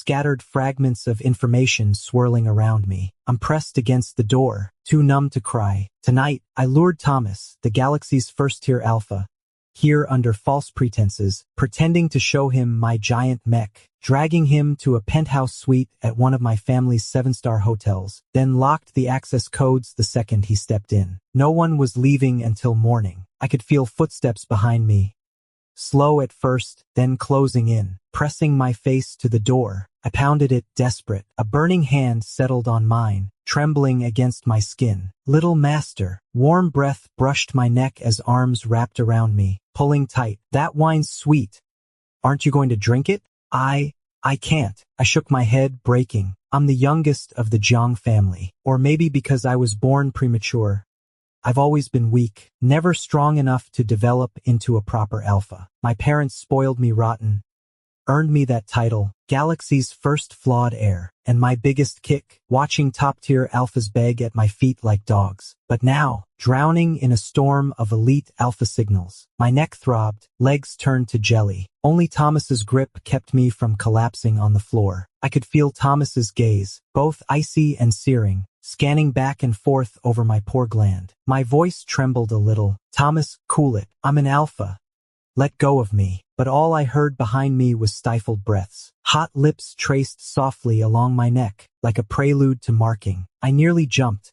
scattered fragments of information swirling around me. I'm pressed against the door, too numb to cry. Tonight, I lured Thomas, the galaxy's first-tier alpha, here under false pretenses, pretending to show him my giant mech, dragging him to a penthouse suite at one of my family's 7-star hotels, then locked the access codes the second he stepped in. No one was leaving until morning. I could feel footsteps behind me, slow at first, then closing in. Pressing my face to the door, I pounded it, desperate. A burning hand settled on mine, trembling against my skin. Little master. Warm breath brushed my neck as arms wrapped around me, pulling tight. That wine's sweet. Aren't you going to drink it? I can't. I shook my head, breaking. I'm the youngest of the Jiang family. Or maybe because I was born premature. I've always been weak, never strong enough to develop into a proper alpha. My parents spoiled me rotten, earned me that title, Galaxy's first flawed heir, and my biggest kick, watching top-tier alphas beg at my feet like dogs. But now, drowning in a storm of elite alpha signals, my neck throbbed, legs turned to jelly. Only Thomas's grip kept me from collapsing on the floor. I could feel Thomas's gaze, both icy and searing, scanning back and forth over my poor gland. My voice trembled a little. Thomas, cool it. I'm an alpha. Let go of me. But all I heard behind me was stifled breaths. Hot lips traced softly along my neck, like a prelude to marking. I nearly jumped,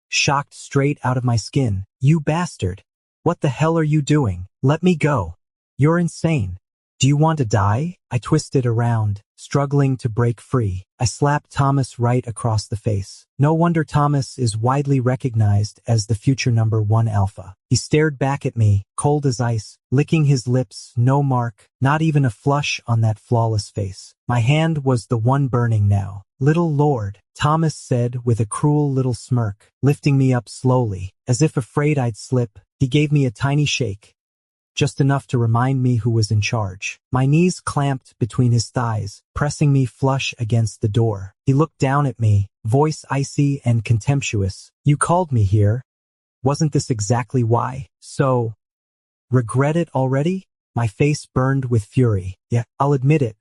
shocked straight out of my skin. You bastard. What the hell are you doing? Let me go. You're insane. Do you want to die? I twisted around, struggling to break free. I slapped Thomas right across the face. No wonder Thomas is widely recognized as the future #1 alpha. He stared back at me, cold as ice, licking his lips, no mark, not even a flush on that flawless face. My hand was the one burning now. Little Lord, Thomas said with a cruel little smirk, lifting me up slowly. As if afraid I'd slip, he gave me a tiny shake, just enough to remind me who was in charge. My knees clamped between his thighs, pressing me flush against the door. He looked down at me, voice icy and contemptuous. You called me here. Wasn't this exactly why? So, regret it already? My face burned with fury. Yeah, I'll admit it.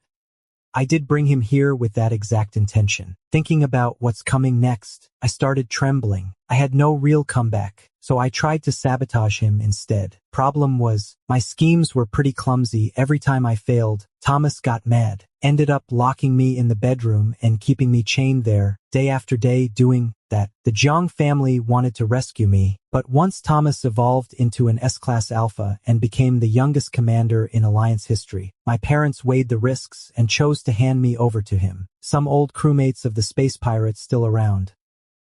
I did bring him here with that exact intention. Thinking about what's coming next, I started trembling. I had no real comeback, so I tried to sabotage him instead. Problem was, my schemes were pretty clumsy. Every time I failed, Thomas got mad, ended up locking me in the bedroom and keeping me chained there, day after day doing that. The Jiang family wanted to rescue me, but once Thomas evolved into an S-class alpha and became the youngest commander in Alliance history, my parents weighed the risks and chose to hand me over to him. Some old crewmates of the space pirates still around,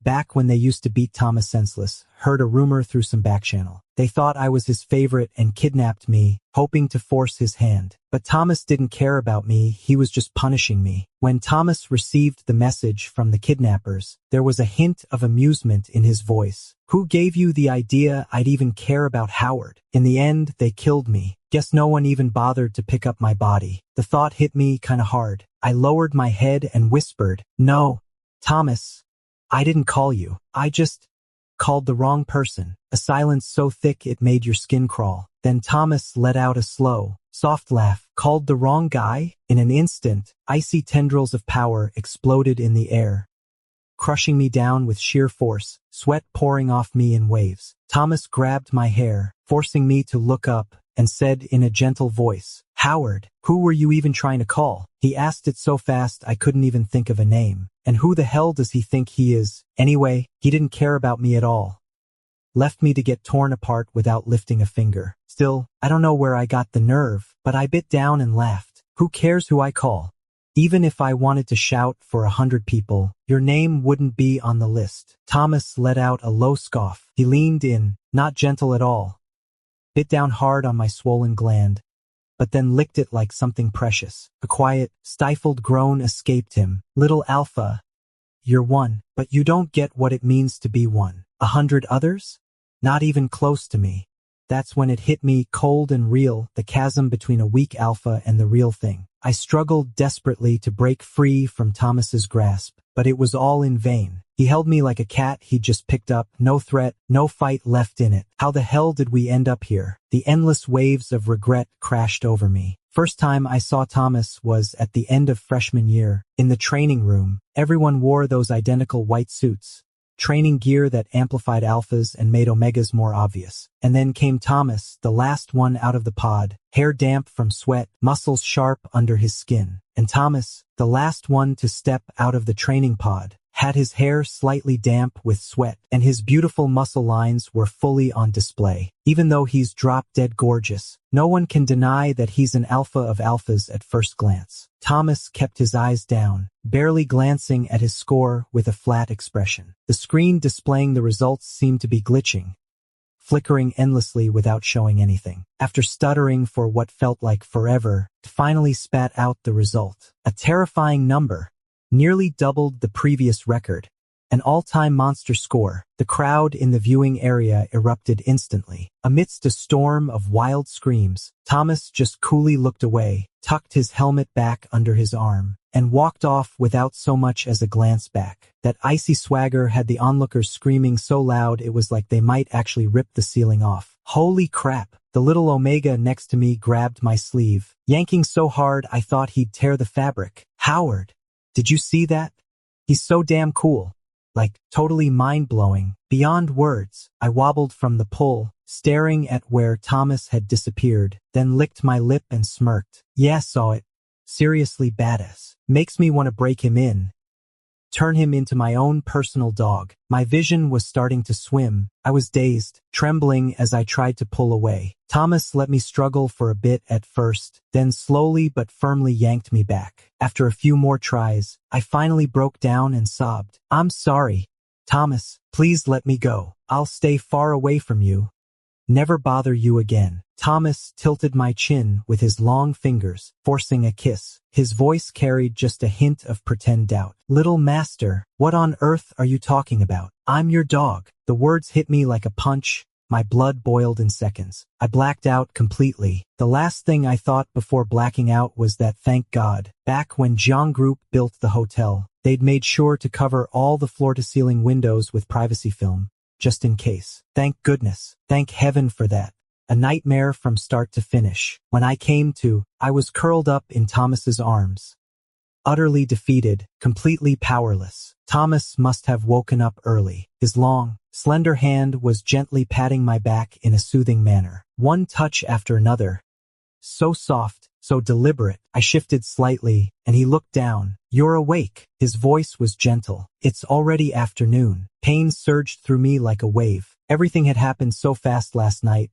back when they used to beat Thomas senseless, heard a rumor through some backchannel. They thought I was his favorite and kidnapped me, hoping to force his hand. But Thomas didn't care about me, he was just punishing me. When Thomas received the message from the kidnappers, there was a hint of amusement in his voice. Who gave you the idea I'd even care about Howard? In the end, they killed me. Guess no one even bothered to pick up my body. The thought hit me kinda hard. I lowered my head and whispered, No, Thomas, I didn't call you. I just called the wrong person. A silence so thick it made your skin crawl. Then Thomas let out a slow, soft laugh. Called the wrong guy? In an instant, icy tendrils of power exploded in the air, crushing me down with sheer force, sweat pouring off me in waves. Thomas grabbed my hair, forcing me to look up, and said in a gentle voice, Howard, who were you even trying to call? He asked it so fast I couldn't even think of a name. And who the hell does he think he is? Anyway, he didn't care about me at all. Left me to get torn apart without lifting a finger. Still, I don't know where I got the nerve, but I bit down and laughed. Who cares who I call? Even if I wanted to shout for 100 people, your name wouldn't be on the list. Thomas let out a low scoff. He leaned in, not gentle at all, bit down hard on my swollen gland, but then licked it like something precious. A quiet, stifled groan escaped him. Little Alpha, you're one, but you don't get what it means to be one. 100 others? Not even close to me. That's when it hit me cold and real, the chasm between a weak alpha and the real thing. I struggled desperately to break free from Thomas's grasp, but it was all in vain. He held me like a cat he'd just picked up, no threat, no fight left in it. How the hell did we end up here? The endless waves of regret crashed over me. First time I saw Thomas was at the end of freshman year. In the training room, everyone wore those identical white suits. Training gear that amplified alphas and made omegas more obvious. And then came Thomas, the last one out of the pod, hair damp from sweat, muscles sharp under his skin. And Thomas, the last one to step out of the training pod, had his hair slightly damp with sweat, and his beautiful muscle lines were fully on display. Even though he's drop-dead gorgeous, no one can deny that he's an alpha of alphas at first glance. Thomas kept his eyes down, barely glancing at his score with a flat expression. The screen displaying the results seemed to be glitching, flickering endlessly without showing anything. After stuttering for what felt like forever, it finally spat out the result. A terrifying number, nearly doubled the previous record. An all-time monster score. The crowd in the viewing area erupted instantly. Amidst a storm of wild screams, Thomas just coolly looked away, tucked his helmet back under his arm, and walked off without so much as a glance back. That icy swagger had the onlookers screaming so loud it was like they might actually rip the ceiling off. Holy crap! The little Omega next to me grabbed my sleeve, yanking so hard I thought he'd tear the fabric. Howard, did you see that? He's so damn cool. Like, totally mind-blowing, beyond words. I wobbled from the pull, staring at where Thomas had disappeared, then licked my lip and smirked. Yeah, saw it. Seriously badass. Makes me want to break him in. Turn him into my own personal dog. My vision was starting to swim. I was dazed, trembling as I tried to pull away. Thomas let me struggle for a bit at first, then slowly but firmly yanked me back. After a few more tries, I finally broke down and sobbed. I'm sorry. Thomas, please let me go. I'll stay far away from you. Never bother you again. Thomas tilted my chin with his long fingers, forcing a kiss. His voice carried just a hint of pretend doubt. Little master, what on earth are you talking about? I'm your dog. The words hit me like a punch. My blood boiled in seconds. I blacked out completely. The last thing I thought before blacking out was that, thank God, back when Jiang Group built the hotel, they'd made sure to cover all the floor-to-ceiling windows with privacy film, just in case. Thank goodness. Thank heaven for that. A nightmare from start to finish. When I came to, I was curled up in Thomas's arms. Utterly defeated, completely powerless. Thomas must have woken up early. His long, slender hand was gently patting my back in a soothing manner. One touch after another. So soft, so deliberate. I shifted slightly, and he looked down. You're awake. His voice was gentle. It's already afternoon. Pain surged through me like a wave. Everything had happened so fast last night.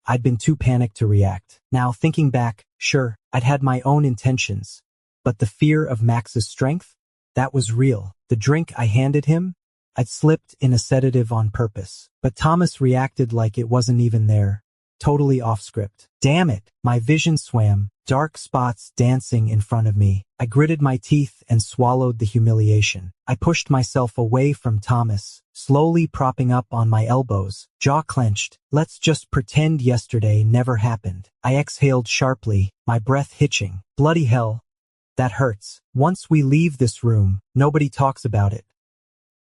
I'd been too panicked to react. Now, thinking back, sure, I'd had my own intentions. But the fear of Max's strength? That was real. The drink I handed him? I'd slipped in a sedative on purpose. But Thomas reacted like it wasn't even there. Totally off script. Damn it! My vision swam, dark spots dancing in front of me. I gritted my teeth and swallowed the humiliation. I pushed myself away from Thomas, slowly propping up on my elbows, jaw clenched. Let's just pretend yesterday never happened. I exhaled sharply, my breath hitching. Bloody hell. That hurts. Once we leave this room, nobody talks about it.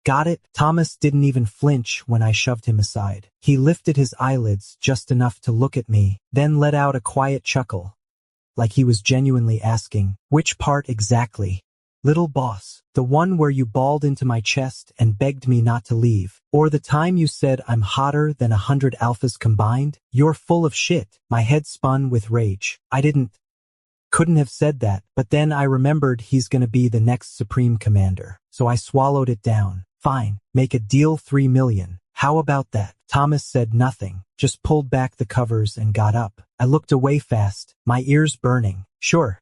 Got it? Thomas didn't even flinch when I shoved him aside. He lifted his eyelids just enough to look at me, then let out a quiet chuckle. Like he was genuinely asking, which part exactly? Little boss, the one where you bawled into my chest and begged me not to leave, or the time you said I'm hotter than 100 alphas combined? You're full of shit. My head spun with rage. Couldn't have said that, but then I remembered he's gonna be the next Supreme Commander, so I swallowed it down. Fine, make a deal 3 million. How about that? Thomas said nothing, just pulled back the covers and got up. I looked away fast, my ears burning. Sure,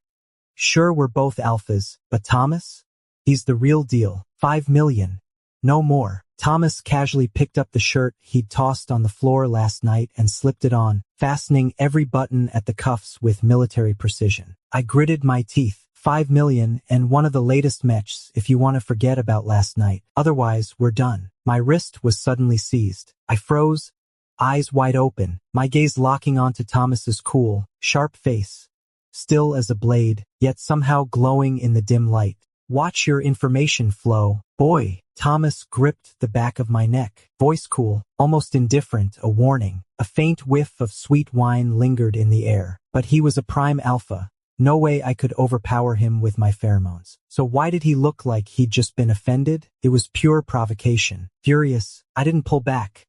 we're both alphas, but Thomas? He's the real deal. 5 million. No more. Thomas casually picked up the shirt he'd tossed on the floor last night and slipped it on, fastening every button at the cuffs with military precision. I gritted my teeth. 5 million and one of the latest mechs if you want to forget about last night. Otherwise, we're done. My wrist was suddenly seized. I froze, eyes wide open, my gaze locking onto Thomas's cool, sharp face, still as a blade, yet somehow glowing in the dim light. Watch your information flow, boy. Thomas gripped the back of my neck. Voice cool, almost indifferent, a warning. A faint whiff of sweet wine lingered in the air. But he was a prime alpha. No way I could overpower him with my pheromones. So why did he look like he'd just been offended? It was pure provocation. Furious, I didn't pull back.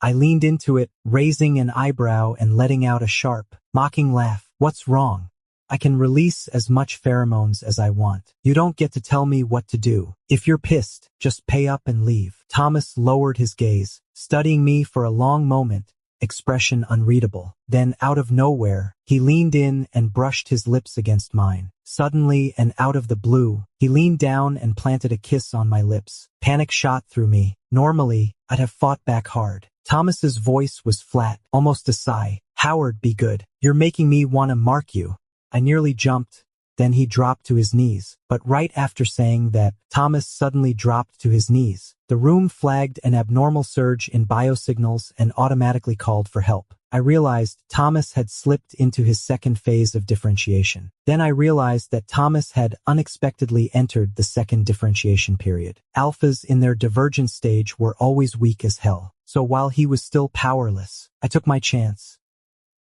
I leaned into it, raising an eyebrow and letting out a sharp, mocking laugh. What's wrong? I can release as much pheromones as I want. You don't get to tell me what to do. If you're pissed, just pay up and leave. Thomas lowered his gaze, studying me for a long moment, expression unreadable. Then, out of nowhere, he leaned in and brushed his lips against mine. Suddenly and out of the blue, he leaned down and planted a kiss on my lips. Panic shot through me. Normally, I'd have fought back hard. Thomas's voice was flat, almost a sigh. Howard, be good. You're making me want to mark you. I nearly jumped. Then he dropped to his knees. But right after saying that, Thomas suddenly dropped to his knees. The room flagged an abnormal surge in biosignals and automatically called for help. I realized Thomas had slipped into his second phase of differentiation. Then I realized that Thomas had unexpectedly entered the second differentiation period. Alphas in their divergent stage were always weak as hell. So while he was still powerless, I took my chance.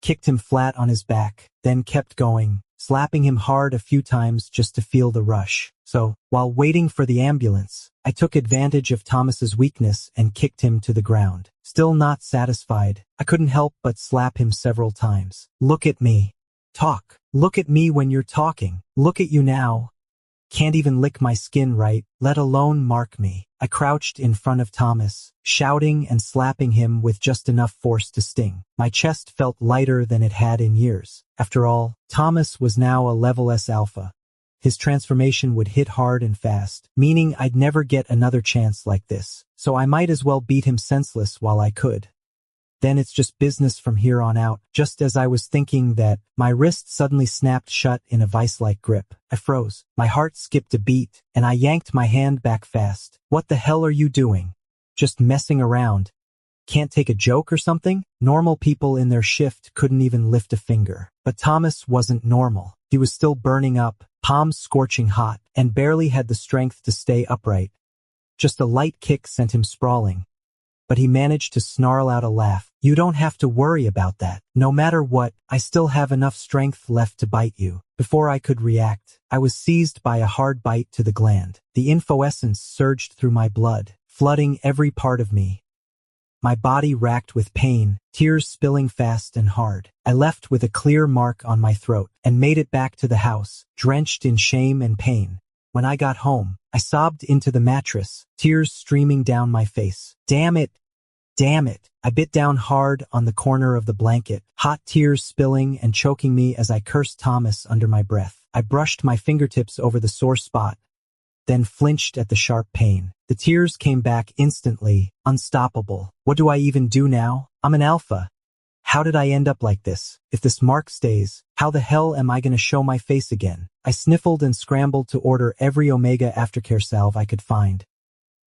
Kicked him flat on his back, then kept going, slapping him hard a few times just to feel the rush. So, while waiting for the ambulance, I took advantage of Thomas's weakness and kicked him to the ground. Still not satisfied, I couldn't help but slap him several times. Look at me. Talk. Look at me when you're talking. Look at you now. Can't even lick my skin right, let alone mark me. I crouched in front of Thomas, shouting and slapping him with just enough force to sting. My chest felt lighter than it had in years. After all, Thomas was now a level S alpha. His transformation would hit hard and fast, meaning I'd never get another chance like this. So I might as well beat him senseless while I could. Then it's just business from here on out. Just as I was thinking that, my wrist suddenly snapped shut in a vice-like grip. I froze. My heart skipped a beat, and I yanked my hand back fast. What the hell are you doing? Just messing around. Can't take a joke or something? Normal people in their shift couldn't even lift a finger. But Thomas wasn't normal. He was still burning up, palms scorching hot, and barely had the strength to stay upright. Just a light kick sent him sprawling. But he managed to snarl out a laugh. You don't have to worry about that. No matter what, I still have enough strength left to bite you. Before I could react, I was seized by a hard bite to the gland. The inflorescence surged through my blood, flooding every part of me. My body racked with pain, tears spilling fast and hard. I left with a clear mark on my throat and made it back to the house, drenched in shame and pain. When I got home, I sobbed into the mattress, tears streaming down my face. Damn it! Damn it! I bit down hard on the corner of the blanket, hot tears spilling and choking me as I cursed Thomas under my breath. I brushed my fingertips over the sore spot, then flinched at the sharp pain. The tears came back instantly, unstoppable. What do I even do now? I'm an alpha. How did I end up like this? If this mark stays, how the hell am I gonna show my face again? I sniffled and scrambled to order every Omega aftercare salve I could find.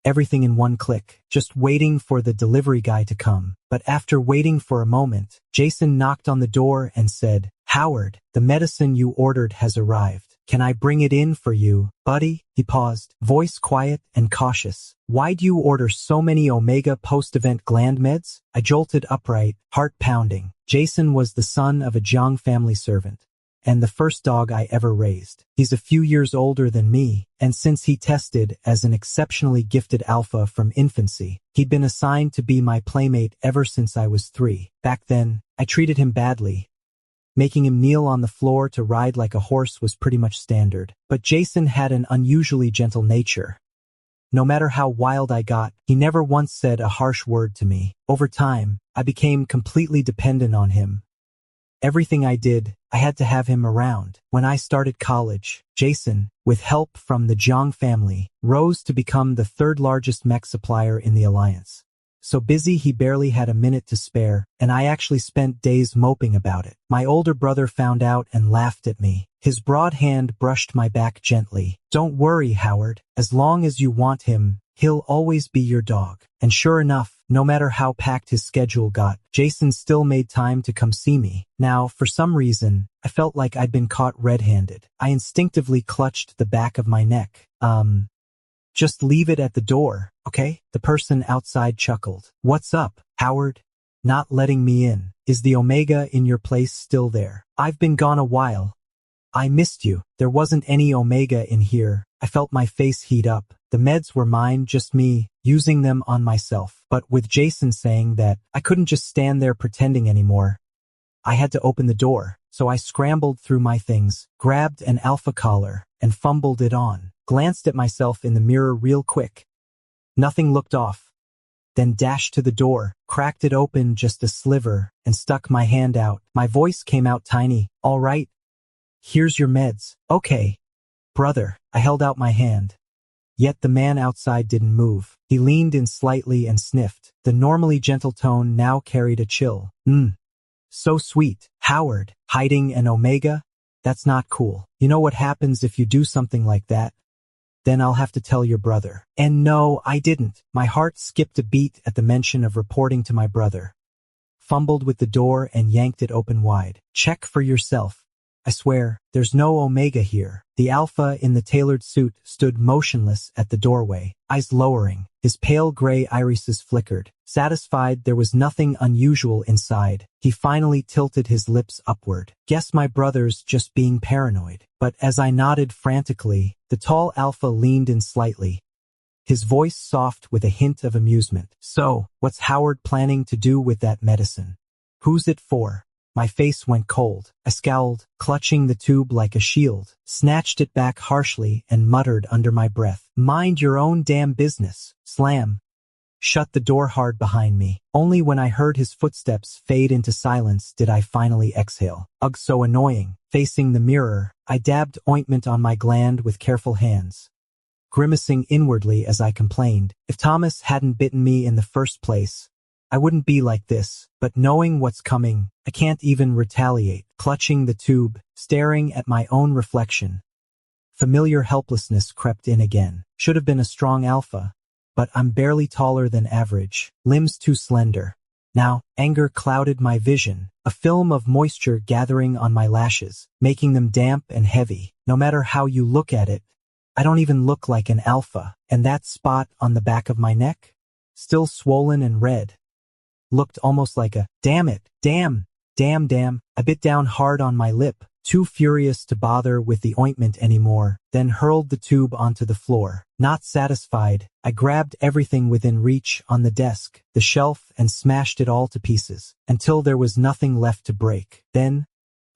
Everything in one click, just waiting for the delivery guy to come. But after waiting for a moment, Jason knocked on the door and said, Howard, the medicine you ordered has arrived. Can I bring it in for you, buddy? He paused, voice quiet and cautious. Why'd you order so many Omega post-event gland meds? I jolted upright, heart pounding. Jason was the son of a Jiang family servant, and the first dog I ever raised. He's a few years older than me, and since he tested as an exceptionally gifted alpha from infancy, he'd been assigned to be my playmate ever since I was 3. Back then, I treated him badly. Making him kneel on the floor to ride like a horse was pretty much standard. But Jason had an unusually gentle nature. No matter how wild I got, he never once said a harsh word to me. Over time, I became completely dependent on him. Everything I did, I had to have him around. When I started college, Jason, with help from the Jiang family, rose to become the third largest mech supplier in the Alliance. So busy he barely had a minute to spare, and I actually spent days moping about it. My older brother found out and laughed at me. His broad hand brushed my back gently. Don't worry, Howard. As long as you want him, he'll always be your dog. And sure enough, No matter how packed his schedule got, Jason still made time to come see me. Now, for some reason, I felt like I'd been caught red-handed. I instinctively clutched the back of my neck. Just leave it at the door, okay? The person outside chuckled. What's up, Howard? Not letting me in. Is the Omega in your place still there? I've been gone a while. I missed you. There wasn't any Omega in here. I felt my face heat up. The meds were mine, just me, using them on myself. But with Jason saying that, I couldn't just stand there pretending anymore. I had to open the door, so I scrambled through my things, grabbed an Alpha collar, and fumbled it on. Glanced at myself in the mirror real quick. Nothing looked off. Then dashed to the door, cracked it open just a sliver, and stuck my hand out. My voice came out tiny. All right. Here's your meds. Okay. Brother. I held out my hand. Yet the man outside didn't move. He leaned in slightly and sniffed. The normally gentle tone now carried a chill. So sweet. Howard, hiding an Omega? That's not cool. You know what happens if you do something like that? Then I'll have to tell your brother. And no, I didn't. My heart skipped a beat at the mention of reporting to my brother. Fumbled with the door and yanked it open wide. Check for yourself. I swear, there's no Omega here. The Alpha in the tailored suit stood motionless at the doorway, eyes lowering. His pale gray irises flickered. Satisfied there was nothing unusual inside, he finally tilted his lips upward. Guess my brother's just being paranoid. But as I nodded frantically, the tall Alpha leaned in slightly. His voice soft with a hint of amusement. So, what's Howard planning to do with that medicine? Who's it for? My face went cold. I scowled, clutching the tube like a shield, snatched it back harshly and muttered under my breath. Mind your own damn business. Slam. Shut the door hard behind me. Only when I heard his footsteps fade into silence did I finally exhale. Ugh, so annoying. Facing the mirror, I dabbed ointment on my gland with careful hands, grimacing inwardly as I complained. If Thomas hadn't bitten me in the first place, I wouldn't be like this, but knowing what's coming, I can't even retaliate. Clutching the tube, staring at my own reflection. Familiar helplessness crept in again. Should have been a strong Alpha, but I'm barely taller than average, limbs too slender. Now, anger clouded my vision, a film of moisture gathering on my lashes, making them damp and heavy. No matter how you look at it, I don't even look like an Alpha, and that spot on the back of my neck, still swollen and red, looked almost like a, damn it, damn. I bit down hard on my lip, too furious to bother with the ointment anymore, then hurled the tube onto the floor. Not satisfied, I grabbed everything within reach on the desk, the shelf, and smashed it all to pieces, until there was nothing left to break. Then,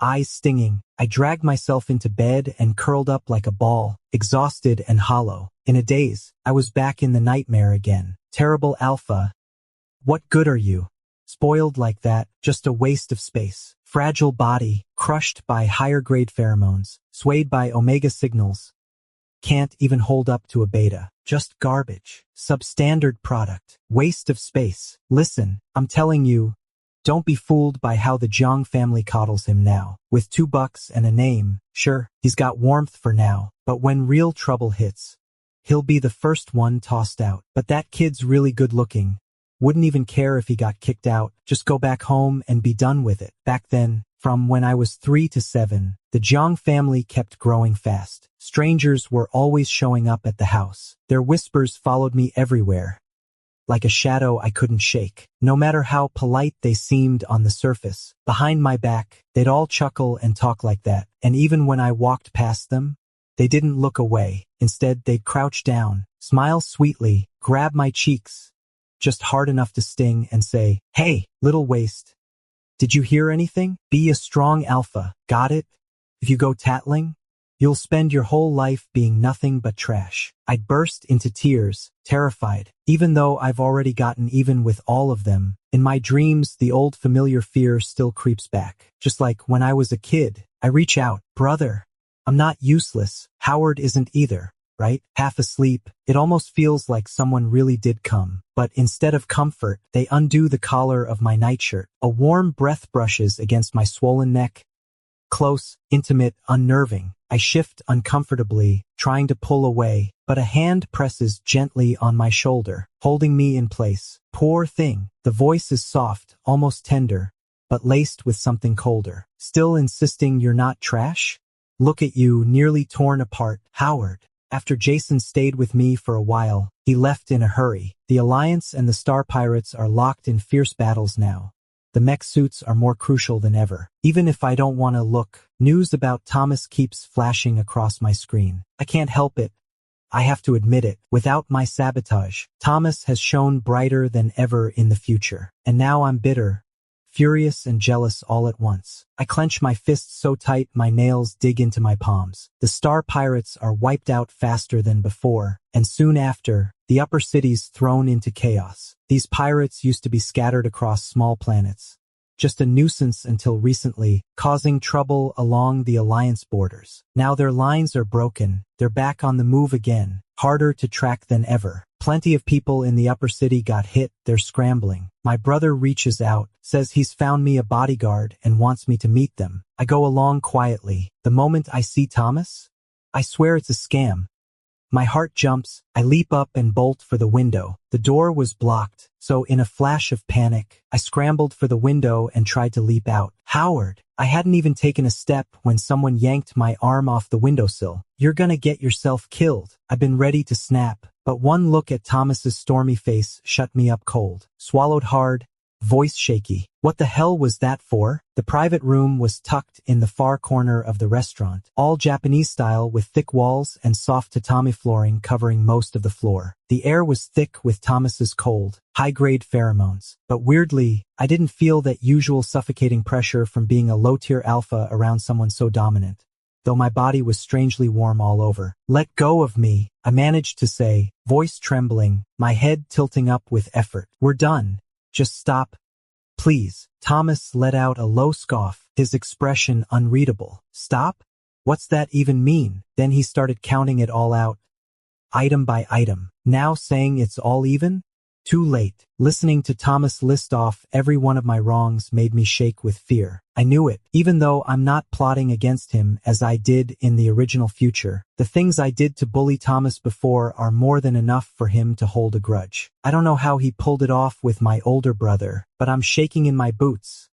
eyes stinging, I dragged myself into bed and curled up like a ball, exhausted and hollow. In a daze, I was back in the nightmare again. Terrible Alpha. What good are you? Spoiled like that, just a waste of space. Fragile body, crushed by higher-grade pheromones, swayed by Omega signals. Can't even hold up to a beta. Just garbage. Substandard product. Waste of space. Listen, I'm telling you, don't be fooled by how the Jiang family coddles him now. With $2 and a name, sure, he's got warmth for now, but when real trouble hits, he'll be the first one tossed out. But that kid's really good looking. Wouldn't even care if he got kicked out, just go back home and be done with it. Back then, from when I was 3 to 7, the Jiang family kept growing fast. Strangers were always showing up at the house. Their whispers followed me everywhere, like a shadow I couldn't shake. No matter how polite they seemed on the surface, behind my back, they'd all chuckle and talk like that. And even when I walked past them, they didn't look away. Instead, they'd crouch down, smile sweetly, grab my cheeks, just hard enough to sting, and say, "Hey, little waste. Did you hear anything? Be a strong Alpha, got it? If you go tattling, you'll spend your whole life being nothing but trash." I'd burst into tears, terrified. Even though I've already gotten even with all of them, in my dreams the old familiar fear still creeps back. Just like when I was a kid, I reach out, "Brother, I'm not useless. Howard isn't either." Right? Half asleep, it almost feels like someone really did come. But instead of comfort, they undo the collar of my nightshirt. A warm breath brushes against my swollen neck. Close, intimate, unnerving. I shift uncomfortably, trying to pull away, but a hand presses gently on my shoulder, holding me in place. Poor thing. The voice is soft, almost tender, but laced with something colder. Still insisting you're not trash? Look at you, nearly torn apart. Howard. After Jason stayed with me for a while, he left in a hurry. The Alliance and the Star Pirates are locked in fierce battles now. The mech suits are more crucial than ever. Even if I don't want to look, news about Thomas keeps flashing across my screen. I can't help it. I have to admit it. Without my sabotage, Thomas has shone brighter than ever in the future. And now I'm bitter, furious and jealous all at once. I clench my fists so tight my nails dig into my palms. The Star Pirates are wiped out faster than before, and soon after, the upper cities thrown into chaos. These pirates used to be scattered across small planets, just a nuisance until recently, causing trouble along the Alliance borders. Now their lines are broken, they're back on the move again, harder to track than ever. Plenty of people in the upper city got hit, they're scrambling. My brother reaches out, says he's found me a bodyguard and wants me to meet them. I go along quietly. The moment I see Thomas, I swear it's a scam. My heart jumps, I leap up and bolt for the window. The door was blocked, so in a flash of panic, I scrambled for the window and tried to leap out. Howard! I hadn't even taken a step when someone yanked my arm off the windowsill. You're gonna get yourself killed. I've been ready to snap, but one look at Thomas's stormy face shut me up cold. Swallowed hard, voice shaky. What the hell was that for? The private room was tucked in the far corner of the restaurant, all Japanese style with thick walls and soft tatami flooring covering most of the floor. The air was thick with Thomas's cold, high-grade pheromones. But weirdly, I didn't feel that usual suffocating pressure from being a low-tier alpha around someone so dominant, though my body was strangely warm all over. Let go of me, I managed to say, voice trembling, my head tilting up with effort. We're done. Just stop, please. Thomas let out a low scoff, his expression unreadable. Stop? What's that even mean? Then he started counting it all out, item by item. Now saying it's all even? Too late. Listening to Thomas list off every one of my wrongs made me shake with fear. I knew it. Even though I'm not plotting against him as I did in the original future, the things I did to bully Thomas before are more than enough for him to hold a grudge. I don't know how he pulled it off with my older brother, but I'm shaking in my boots,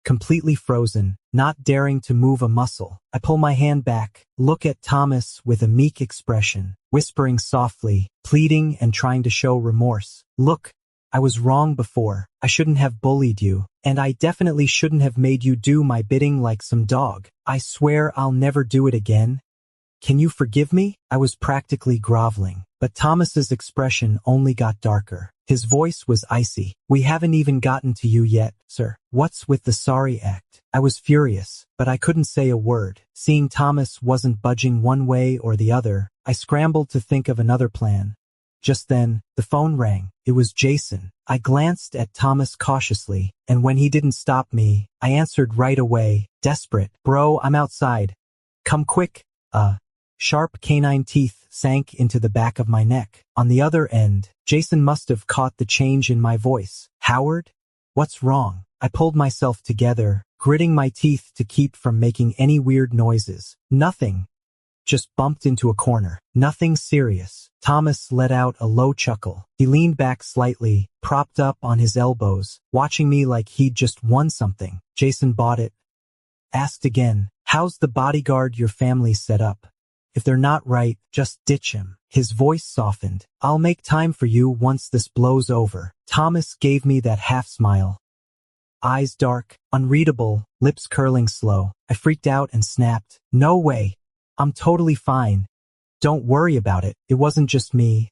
completely frozen, not daring to move a muscle. I pull my hand back, look at Thomas with a meek expression, whispering softly, pleading and trying to show remorse. Look, I was wrong before. I shouldn't have bullied you, and I definitely shouldn't have made you do my bidding like some dog. I swear I'll never do it again. Can you forgive me? I was practically groveling, but Thomas's expression only got darker. His voice was icy. We haven't even gotten to you yet, sir. What's with the sorry act? I was furious, but I couldn't say a word. Seeing Thomas wasn't budging one way or the other, I scrambled to think of another plan. Just then, the phone rang. It was Jason. I glanced at Thomas cautiously, and when he didn't stop me, I answered right away, desperate. Bro, I'm outside. Come quick. Sharp canine teeth sank into the back of my neck. On the other end, Jason must have caught the change in my voice. Howard? What's wrong? I pulled myself together, gritting my teeth to keep from making any weird noises. Nothing. Just bumped into a corner. Nothing serious. Thomas let out a low chuckle. He leaned back slightly, propped up on his elbows, watching me like he'd just won something. Jason bought it. Asked again, how's the bodyguard your family set up? If they're not right, just ditch him. His voice softened. I'll make time for you once this blows over. Thomas gave me that half smile. Eyes dark, unreadable, lips curling slow. I freaked out and snapped. No way. I'm totally fine. Don't worry about it. It wasn't just me.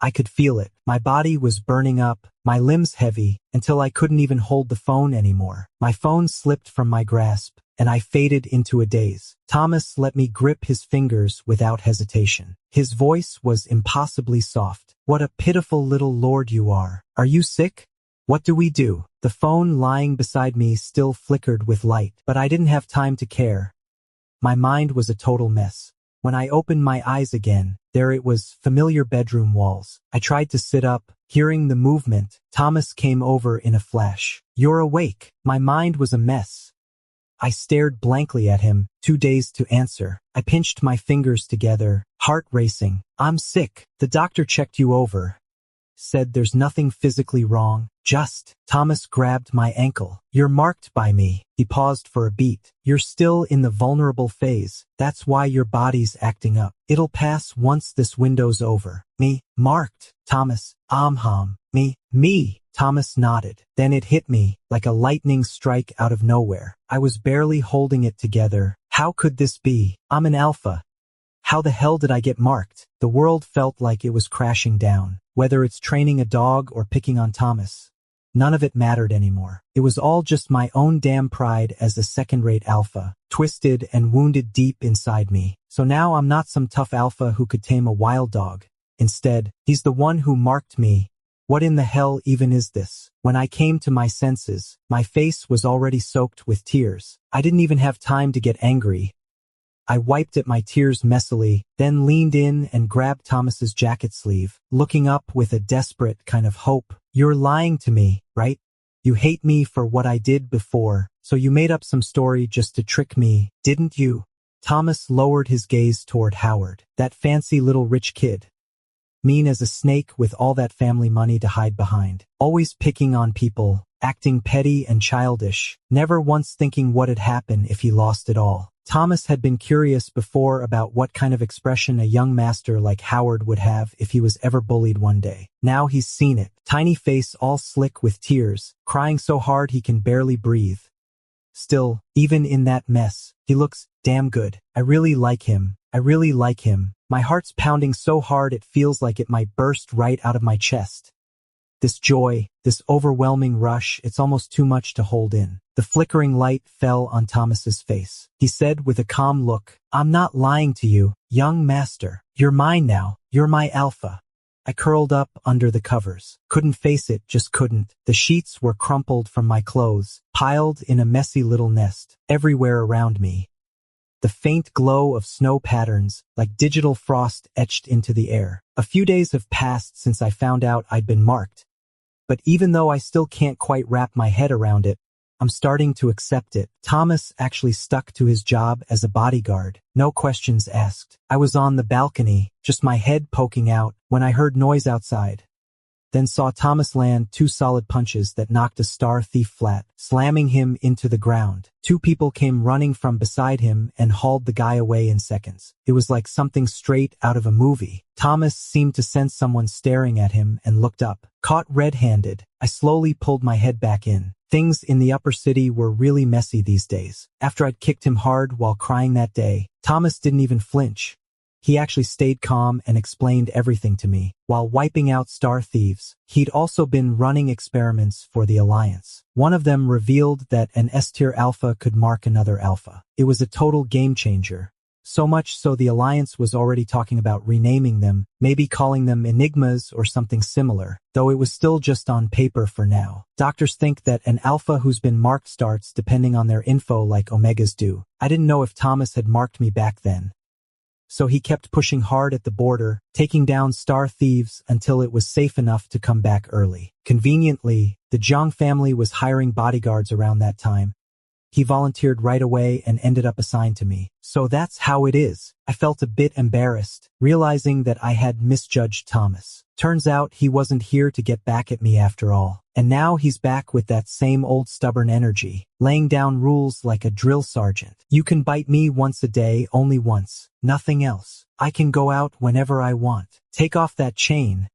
I could feel it. My body was burning up, my limbs heavy, until I couldn't even hold the phone anymore. My phone slipped from my grasp, and I faded into a daze. Thomas let me grip his fingers without hesitation. His voice was impossibly soft. What a pitiful little lord you are. Are you sick? What do we do? The phone lying beside me still flickered with light, but I didn't have time to care. My mind was a total mess. When I opened my eyes again, there it was, familiar bedroom walls. I tried to sit up, hearing the movement. Thomas came over in a flash. You're awake. My mind was a mess. I stared blankly at him, too dazed to answer. I pinched my fingers together, heart racing. I'm sick. The doctor checked you over. Said there's nothing physically wrong, just. Thomas grabbed my ankle. You're marked by me. He paused for a beat. You're still in the vulnerable phase. That's why your body's acting up. It'll pass once this window's over. Me? Marked? Thomas. Me. Thomas nodded. Then it hit me, like a lightning strike out of nowhere. I was barely holding it together. How could this be? I'm an alpha. How the hell did I get marked? The world felt like it was crashing down. Whether it's training a dog or picking on Thomas. None of it mattered anymore. It was all just my own damn pride as a second-rate alpha, twisted and wounded deep inside me. So now I'm not some tough alpha who could tame a wild dog. Instead, he's the one who marked me. What in the hell even is this? When I came to my senses, my face was already soaked with tears. I didn't even have time to get angry. I wiped at my tears messily, then leaned in and grabbed Thomas's jacket sleeve, looking up with a desperate kind of hope. You're lying to me, right? You hate me for what I did before, so you made up some story just to trick me, didn't you? Thomas lowered his gaze toward Howard, that fancy little rich kid. Mean as a snake with all that family money to hide behind. Always picking on people, acting petty and childish, never once thinking what'd happen if he lost it all. Thomas had been curious before about what kind of expression a young master like Howard would have if he was ever bullied one day. Now he's seen it. Tiny face all slick with tears, crying so hard he can barely breathe. Still, even in that mess, he looks damn good. I really like him. My heart's pounding so hard it feels like it might burst right out of my chest. This joy, this overwhelming rush, it's almost too much to hold in. The flickering light fell on Thomas's face. He said with a calm look, I'm not lying to you, young master. You're mine now. You're my alpha. I curled up under the covers. Couldn't face it, just couldn't. The sheets were crumpled from my clothes, piled in a messy little nest, everywhere around me. The faint glow of snow patterns, like digital frost etched into the air. A few days have passed since I found out I'd been marked. But even though I still can't quite wrap my head around it, I'm starting to accept it. Thomas actually stuck to his job as a bodyguard. No questions asked. I was on the balcony, just my head poking out, when I heard noise outside. Then saw Thomas land 2 solid punches that knocked a star thief flat, slamming him into the ground. 2 people came running from beside him and hauled the guy away in seconds. It was like something straight out of a movie. Thomas seemed to sense someone staring at him and looked up. Caught red-handed, I slowly pulled my head back in. Things in the upper city were really messy these days. After I'd kicked him hard while crying that day, Thomas didn't even flinch. He actually stayed calm and explained everything to me. While wiping out star thieves, he'd also been running experiments for the Alliance. One of them revealed that an S-tier alpha could mark another alpha. It was a total game changer. So much so the Alliance was already talking about renaming them, maybe calling them Enigmas or something similar, though it was still just on paper for now. Doctors think that an alpha who's been marked starts depending on their info like Omegas do. I didn't know if Thomas had marked me back then. So he kept pushing hard at the border, taking down star thieves until it was safe enough to come back early. Conveniently, the Zhang family was hiring bodyguards around that time. He volunteered right away and ended up assigned to me. So that's how it is. I felt a bit embarrassed, realizing that I had misjudged Thomas. Turns out he wasn't here to get back at me after all. And now he's back with that same old stubborn energy, laying down rules like a drill sergeant. You can bite me once a day, only once, nothing else. I can go out whenever I want. Take off that chain.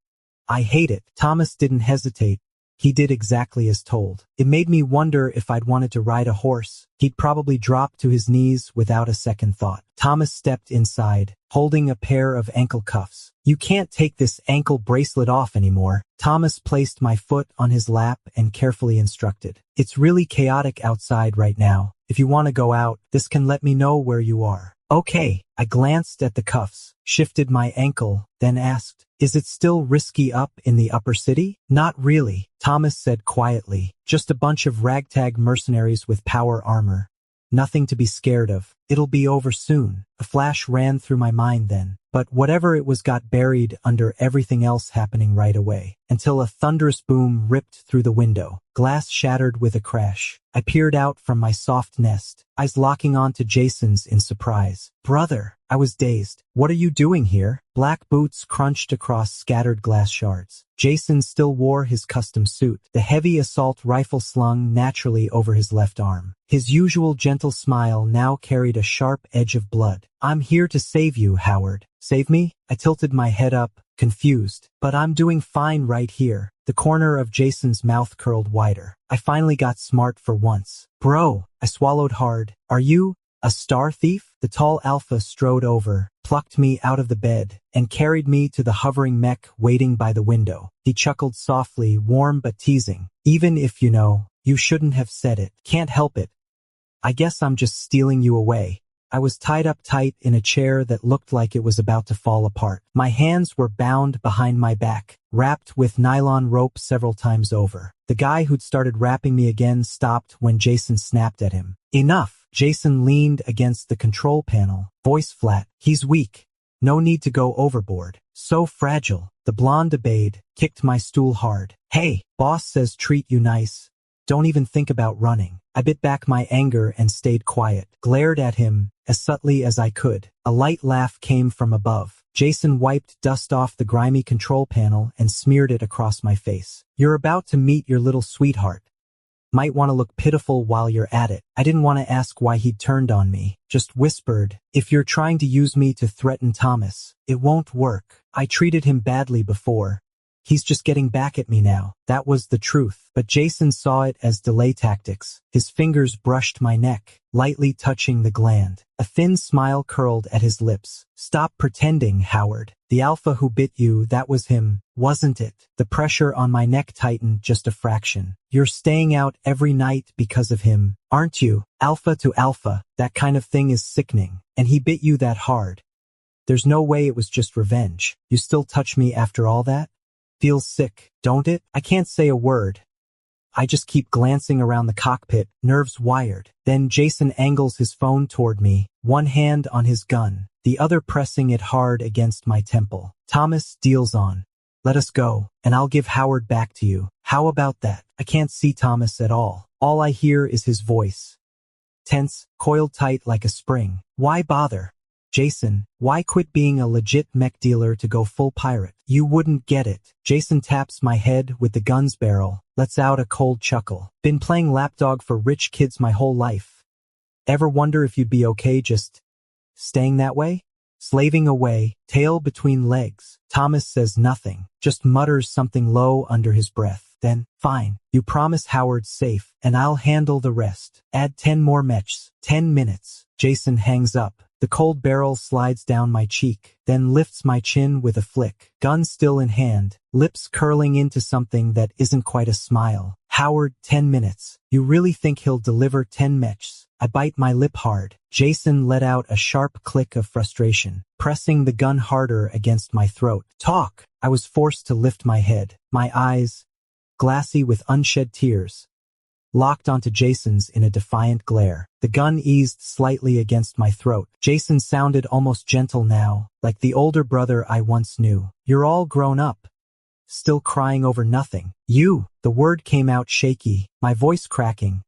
I hate it. Thomas didn't hesitate. He did exactly as told. It made me wonder if I'd wanted to ride a horse. He'd probably drop to his knees without a second thought. Thomas stepped inside, holding a pair of ankle cuffs. You can't take this ankle bracelet off anymore. Thomas placed my foot on his lap and carefully instructed. It's really chaotic outside right now. If you want to go out, this can let me know where you are. Okay. I glanced at the cuffs, shifted my ankle, then asked, is it still risky up in the upper city? Not really, Thomas said quietly. Just a bunch of ragtag mercenaries with power armor. Nothing to be scared of. It'll be over soon. A flash ran through my mind then, but whatever it was got buried under everything else happening right away, until a thunderous boom ripped through the window. Glass shattered with a crash. I peered out from my soft nest, eyes locking onto Jason's in surprise. Brother, I was dazed. What are you doing here? Black boots crunched across scattered glass shards. Jason still wore his custom suit, the heavy assault rifle slung naturally over his left arm. His usual gentle smile now carried a sharp edge of blood. I'm here to save you, Howard. Save me? I tilted my head up, confused. But I'm doing fine right here. The corner of Jason's mouth curled wider. I finally got smart for once. Bro, I swallowed hard. Are you a star thief? The tall Alpha strode over, plucked me out of the bed, and carried me to the hovering mech waiting by the window. He chuckled softly, warm but teasing. Even if you shouldn't have said it. Can't help it. I guess I'm just stealing you away. I was tied up tight in a chair that looked like it was about to fall apart. My hands were bound behind my back, wrapped with nylon rope several times over. The guy who'd started wrapping me again stopped when Jason snapped at him. Enough! Jason leaned against the control panel, voice flat. He's weak. No need to go overboard. So fragile. The blonde obeyed, kicked my stool hard. Hey, boss says treat you nice. Don't even think about running. I bit back my anger and stayed quiet, glared at him as subtly as I could. A light laugh came from above. Jason wiped dust off the grimy control panel and smeared it across my face. You're about to meet your little sweetheart. Might want to look pitiful while you're at it. I didn't want to ask why he'd turned on me, just whispered, if you're trying to use me to threaten Thomas, it won't work. I treated him badly before. He's just getting back at me now. That was the truth. But Jason saw it as delay tactics. His fingers brushed my neck, lightly touching the gland. A thin smile curled at his lips. Stop pretending, Howard. The Alpha who bit you, that was him, wasn't it? The pressure on my neck tightened just a fraction. You're staying out every night because of him, aren't you? Alpha to Alpha, that kind of thing is sickening. And he bit you that hard. There's no way it was just revenge. You still touch me after all that? Feels sick, don't it? I can't say a word. I just keep glancing around the cockpit, nerves wired. Then Jason angles his phone toward me, one hand on his gun, the other pressing it hard against my temple. Thomas, deal's on. Let us go, and I'll give Howard back to you. How about that? I can't see Thomas at all. All I hear is his voice. Tense, coiled tight like a spring. Why bother? Jason, why quit being a legit mech dealer to go full pirate? You wouldn't get it. Jason taps my head with the gun's barrel, lets out a cold chuckle. Been playing lapdog for rich kids my whole life. Ever wonder if you'd be okay just staying that way? Slaving away, tail between legs. Thomas says nothing, just mutters something low under his breath. Then, fine, you promise Howard's safe, and I'll handle the rest. Add 10 more mechs. 10 minutes. Jason hangs up. The cold barrel slides down my cheek, then lifts my chin with a flick. Gun still in hand, lips curling into something that isn't quite a smile. Howard, 10 minutes. You really think he'll deliver 10 mechs? I bite my lip hard. Jason let out a sharp click of frustration, pressing the gun harder against my throat. Talk! I was forced to lift my head. My eyes, glassy with unshed tears, locked onto Jason's in a defiant glare. The gun eased slightly against my throat. Jason sounded almost gentle now, like the older brother I once knew. You're all grown up. Still crying over nothing. You! The word came out shaky, my voice cracking.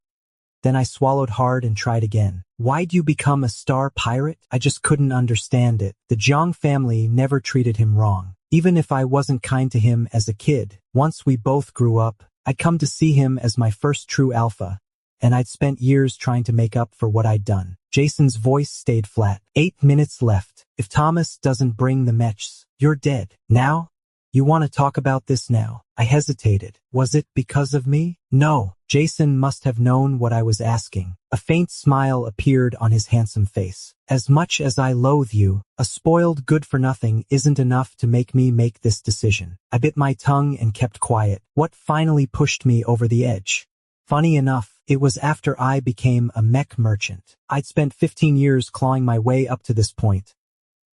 Then I swallowed hard and tried again. Why'd you become a star pirate? I just couldn't understand it. The Jiang family never treated him wrong. Even if I wasn't kind to him as a kid, once we both grew up, I'd come to see him as my first true alpha, and I'd spent years trying to make up for what I'd done. Jason's voice stayed flat. 8 minutes left. If Thomas doesn't bring the mechs, you're dead. Now? You want to talk about this now? I hesitated. Was it because of me? No. Jason must have known what I was asking. A faint smile appeared on his handsome face. As much as I loathe you, a spoiled good-for-nothing isn't enough to make me make this decision. I bit my tongue and kept quiet. What finally pushed me over the edge? Funny enough, it was after I became a mech merchant. I'd spent 15 years clawing my way up to this point,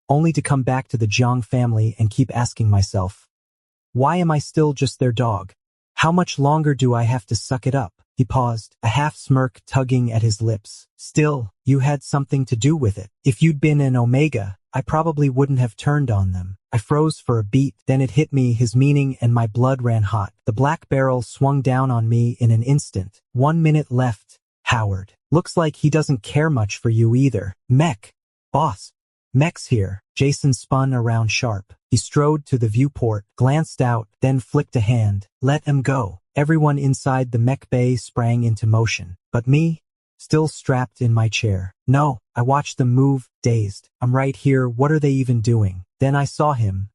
only to come back to the Jiang family and keep asking myself, why am I still just their dog? How much longer do I have to suck it up? He paused, a half-smirk tugging at his lips. Still, you had something to do with it. If you'd been an Omega, I probably wouldn't have turned on them. I froze for a beat, then it hit me, his meaning, and my blood ran hot. The black barrel swung down on me in an instant. 1 minute left. Howard. Looks like he doesn't care much for you either. Mech. Boss. Mech's here. Jason spun around sharp. He strode to the viewport, glanced out, then flicked a hand. Let him go. Everyone inside the mech bay sprang into motion. But me? Still strapped in my chair. No, I watched them move, dazed. I'm right here, what are they even doing? Then I saw him.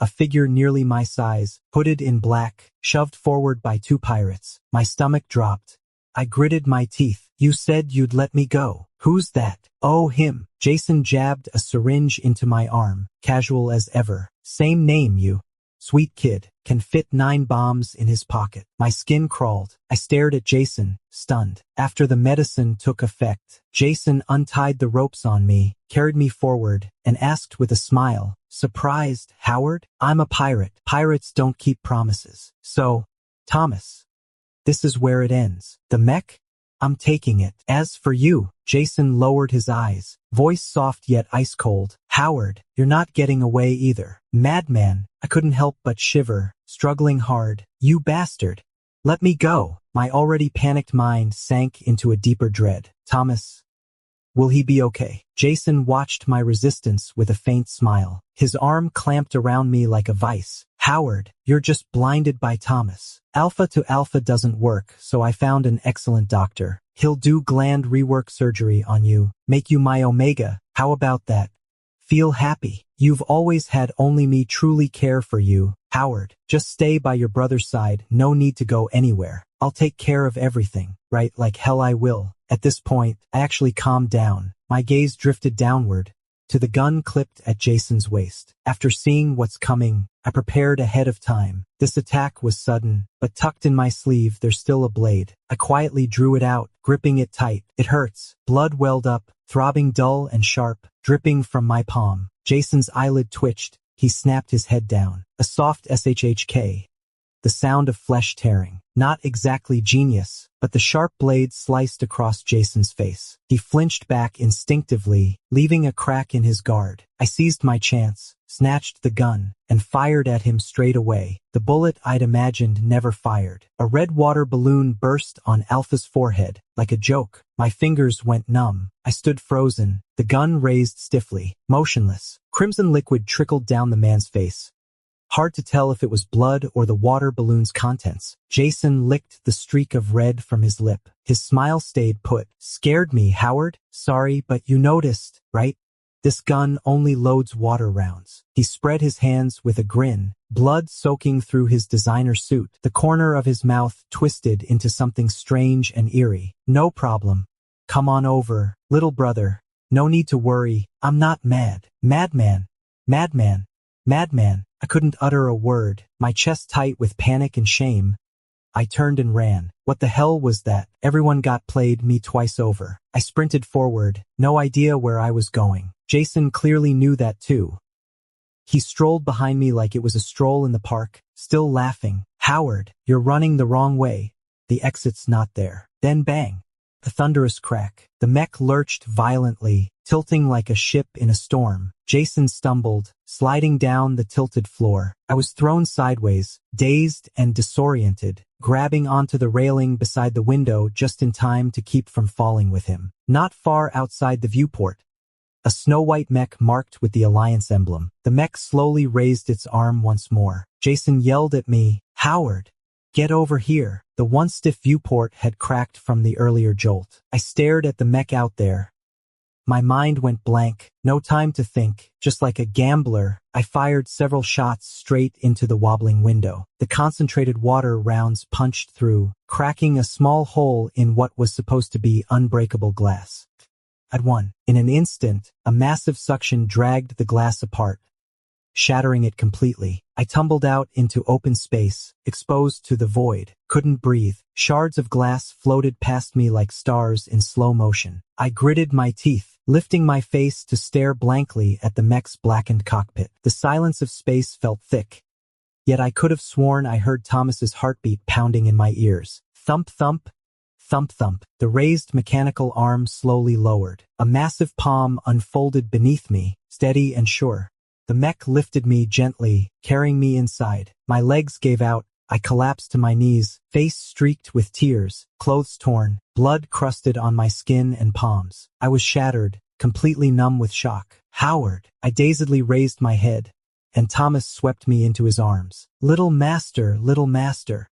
A figure nearly my size, hooded in black, shoved forward by 2 pirates. My stomach dropped. I gritted my teeth. You said you'd let me go. Who's that? Oh, him. Jason jabbed a syringe into my arm, casual as ever. Same name, you. Sweet kid. Can fit 9 bombs in his pocket. My skin crawled. I stared at Jason, stunned. After the medicine took effect, Jason untied the ropes on me, carried me forward, and asked with a smile, surprised, Howard? I'm a pirate. Pirates don't keep promises. So, Thomas. This is where it ends. The mech? I'm taking it. As for you, Jason lowered his eyes, voice soft yet ice-cold. Howard, you're not getting away either. Madman. I couldn't help but shiver, struggling hard. You bastard. Let me go. My already panicked mind sank into a deeper dread. Thomas. Will he be okay? Jason watched my resistance with a faint smile. His arm clamped around me like a vice. Howard, you're just blinded by Thomas. Alpha to Alpha doesn't work, so I found an excellent doctor. He'll do gland rework surgery on you, make you my Omega. How about that? Feel happy. You've always had only me truly care for you. Howard, just stay by your brother's side, no need to go anywhere. I'll take care of everything. Right, like hell I will. At this point, I actually calmed down. My gaze drifted downward, to the gun clipped at Jason's waist. After seeing what's coming, I prepared ahead of time. This attack was sudden, but tucked in my sleeve there's still a blade. I quietly drew it out, gripping it tight. It hurts. Blood welled up, throbbing dull and sharp, dripping from my palm. Jason's eyelid twitched. He snapped his head down. A soft shhk. The sound of flesh tearing. Not exactly genius, but the sharp blade sliced across Jason's face. He flinched back instinctively, leaving a crack in his guard. I seized my chance, snatched the gun, and fired at him straight away. The bullet I'd imagined never fired. A red water balloon burst on Alpha's forehead, like a joke. My fingers went numb. I stood frozen, the gun raised stiffly, motionless. Crimson liquid trickled down the man's face. Hard to tell if it was blood or the water balloon's contents. Jason licked the streak of red from his lip. His smile stayed put. Scared me, Howard? Sorry, but you noticed, right? This gun only loads water rounds. He spread his hands with a grin, blood soaking through his designer suit. The corner of his mouth twisted into something strange and eerie. No problem. Come on over, little brother. No need to worry. I'm not mad. Madman. Madman. Madman. I couldn't utter a word, my chest tight with panic and shame. I turned and ran. What the hell was that? Everyone got played me twice over. I sprinted forward, no idea where I was going. Jason clearly knew that too. He strolled behind me like it was a stroll in the park, still laughing. Howard, you're running the wrong way. The exit's not there. Then bang. A thunderous crack. The mech lurched violently, tilting like a ship in a storm. Jason stumbled, sliding down the tilted floor. I was thrown sideways, dazed and disoriented, grabbing onto the railing beside the window just in time to keep from falling with him. Not far outside the viewport, a snow-white mech marked with the Alliance emblem. The mech slowly raised its arm once more. Jason yelled at me, Howard, get over here. The once stiff viewport had cracked from the earlier jolt. I stared at the mech out there. My mind went blank, no time to think. Just like a gambler, I fired several shots straight into the wobbling window. The concentrated water rounds punched through, cracking a small hole in what was supposed to be unbreakable glass. I'd won. In an instant, a massive suction dragged the glass apart, shattering it completely. I tumbled out into open space, exposed to the void. Couldn't breathe. Shards of glass floated past me like stars in slow motion. I gritted my teeth, lifting my face to stare blankly at the mech's blackened cockpit. The silence of space felt thick, yet I could have sworn I heard Thomas's heartbeat pounding in my ears. Thump thump. Thump thump. The raised mechanical arm slowly lowered. A massive palm unfolded beneath me, steady and sure. The mech lifted me gently, carrying me inside. My legs gave out. I collapsed to my knees, face streaked with tears, clothes torn, blood crusted on my skin and palms. I was shattered, completely numb with shock. Howard! I dazedly raised my head, and Thomas swept me into his arms. Little master,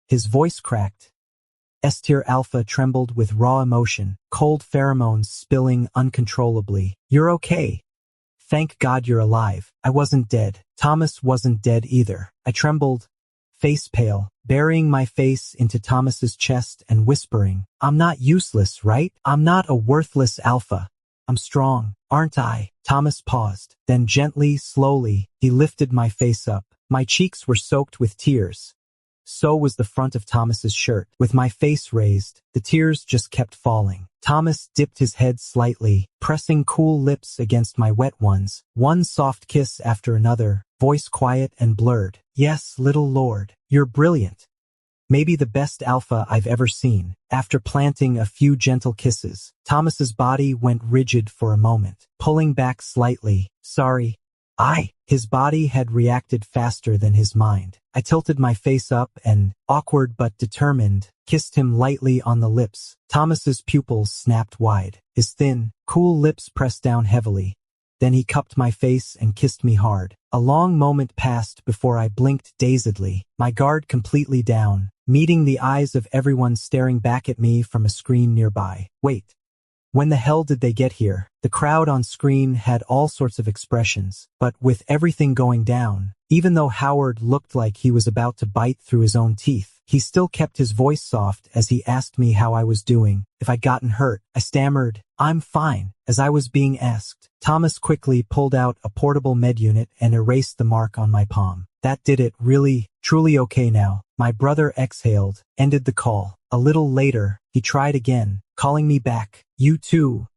his voice cracked. S-tier Alpha trembled with raw emotion, cold pheromones spilling uncontrollably. You're okay. Thank God you're alive. I wasn't dead. Thomas wasn't dead either. I trembled, face pale, burying my face into Thomas's chest and whispering, I'm not useless, right? I'm not a worthless alpha. I'm strong, aren't I? Thomas paused. Then gently, slowly, he lifted my face up. My cheeks were soaked with tears. So was the front of Thomas's shirt. With my face raised, the tears just kept falling. Thomas dipped his head slightly, pressing cool lips against my wet ones. One soft kiss after another, voice quiet and blurred. Yes, little lord, you're brilliant. Maybe the best alpha I've ever seen. After planting a few gentle kisses, Thomas's body went rigid for a moment, pulling back slightly. Sorry. His body had reacted faster than his mind. I tilted my face up and, awkward but determined, kissed him lightly on the lips. Thomas's pupils snapped wide. His thin, cool lips pressed down heavily. Then he cupped my face and kissed me hard. A long moment passed before I blinked dazedly, my guard completely down, meeting the eyes of everyone staring back at me from a screen nearby. Wait. When the hell did they get here? The crowd on screen had all sorts of expressions, but with everything going down, even though Howard looked like he was about to bite through his own teeth, he still kept his voice soft as he asked me how I was doing, if I'd gotten hurt. I stammered, I'm fine, as I was being asked. Thomas quickly pulled out a portable med unit and erased the mark on my palm. That did it, really, truly okay now. My brother exhaled, ended the call. A little later, he tried again, calling me back. You too.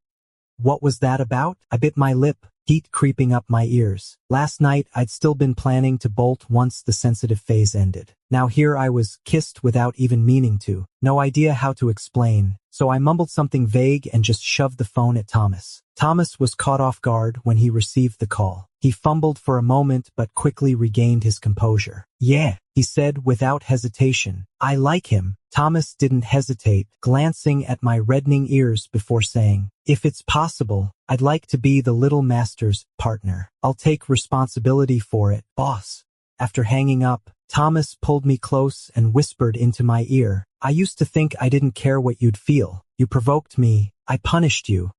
What was that about? I bit my lip, heat creeping up my ears. Last night, I'd still been planning to bolt once the sensitive phase ended. Now here I was, kissed without even meaning to. No idea how to explain, so I mumbled something vague and just shoved the phone at Thomas. Thomas was caught off guard when he received the call. He fumbled for a moment but quickly regained his composure. Yeah, he said without hesitation. I like him. Thomas didn't hesitate, glancing at my reddening ears before saying, if it's possible, I'd like to be the little master's partner. I'll take responsibility for it, boss. After hanging up, Thomas pulled me close and whispered into my ear, I used to think I didn't care what you'd feel. You provoked me. I punished you.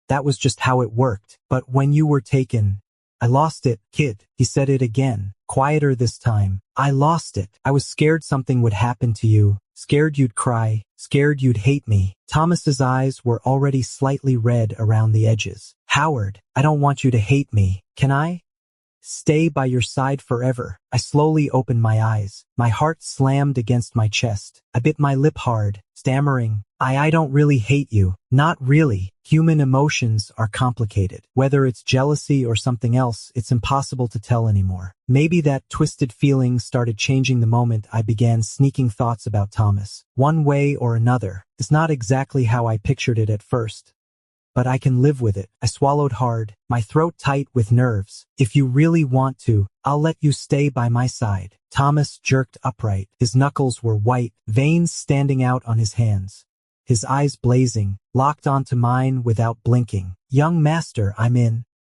That was just how it worked. But when you were taken, I lost it, kid. He said it again, quieter this time. I lost it. I was scared something would happen to you, scared you'd cry, scared you'd hate me. Thomas's eyes were already slightly red around the edges. Howard, I don't want you to hate me. Can I stay by your side forever? I slowly opened my eyes. My heart slammed against my chest. I bit my lip hard, stammering, I don't really hate you. Not really. Human emotions are complicated. Whether it's jealousy or something else, it's impossible to tell anymore. Maybe that twisted feeling started changing the moment I began sneaking thoughts about Thomas. One way or another. It's not exactly how I pictured it at first, but I can live with it. I swallowed hard, my throat tight with nerves. If you really want to, I'll let you stay by my side. Thomas jerked upright. His knuckles were white, veins standing out on his hands. His eyes blazing, locked onto mine without blinking. Young master, I'm in.